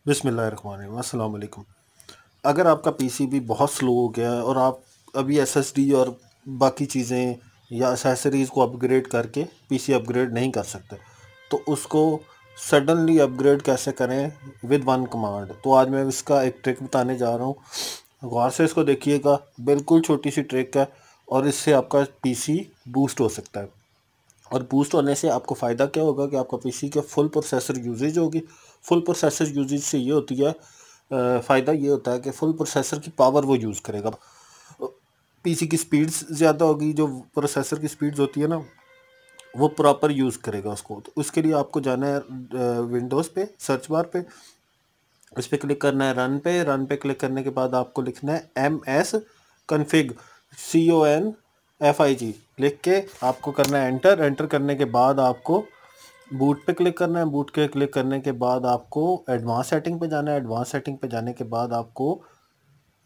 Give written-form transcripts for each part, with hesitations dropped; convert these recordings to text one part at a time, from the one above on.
बिस्मिल्लाहिर्रहमानिर्रहीम, अस्सलाम वालेकुम। अगर आपका पीसीबी बहुत स्लो हो गया है और आप अभी एसएसडी और बाकी चीज़ें या एसेसरीज़ को अपग्रेड करके पीसी अपग्रेड नहीं कर सकते, तो उसको सडनली अपग्रेड कैसे करें विद वन कमांड। तो आज मैं इसका एक ट्रिक बताने जा रहा हूँ। गौर से इसको देखिएगा, बिल्कुल छोटी सी ट्रिक है और इससे आपका पीसी बूस्ट हो सकता है। और बूस्ट होने से आपको फ़ायदा क्या होगा कि आपका पीसी के फुल प्रोसेसर यूजेज होगी। फुल प्रोसेसर यूजेज से ये होती है, फ़ायदा ये होता है कि फुल प्रोसेसर की पावर वो यूज़ करेगा। पीसी की स्पीड्स ज़्यादा होगी, जो प्रोसेसर की स्पीड्स होती है ना, वो प्रॉपर यूज़ करेगा उसको। तो उसके लिए आपको जाना है विंडोज़ पे, सर्च बार पे, इस पर क्लिक करना है रन पे क्लिक करने के बाद आपको लिखना है MS config CONFIG लिख के आपको करना है एंटर करने के बाद आपको बूट पे क्लिक करना है। बूट के क्लिक करने के बाद आपको एडवांस सेटिंग पे जाना है। एडवांस सेटिंग पे जाने के बाद आपको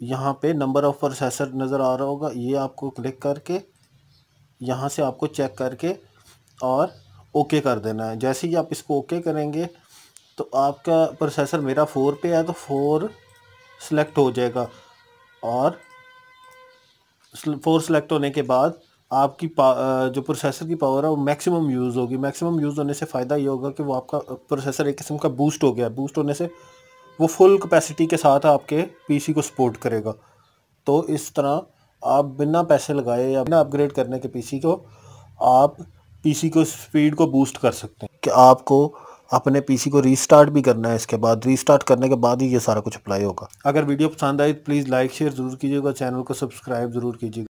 यहाँ पे नंबर ऑफ़ प्रोसेसर नज़र आ रहा होगा, ये आपको क्लिक करके यहाँ से आपको चेक करके और ओके कर देना है। जैसे ही आप इसको ओके करेंगे तो आपका प्रोसेसर मेरा 4 पे है तो 4 सेलेक्ट हो जाएगा। और 4 सेलेक्ट होने के बाद आपकी जो प्रोसेसर की पावर है वो मैक्सिमम यूज़ होगी। मैक्सिमम यूज़ होने से फ़ायदा ये होगा कि वो आपका प्रोसेसर एक किस्म का बूस्ट हो गया। बूस्ट होने से वो फुल कैपेसिटी के साथ आपके पीसी को सपोर्ट करेगा। तो इस तरह आप बिना पैसे लगाए या बिना अपग्रेड करने के पीसी को आप पीसी को स्पीड को बूस्ट कर सकते हैं। कि आपको अपने पीसी को रीस्टार्ट भी करना है, इसके बाद रीस्टार्ट करने के बाद ही ये सारा कुछ अप्लाई होगा। अगर वीडियो पसंद आए तो प्लीज़ लाइक शेयर ज़रूर कीजिएगा, चैनल को सब्सक्राइब ज़रूर कीजिएगा।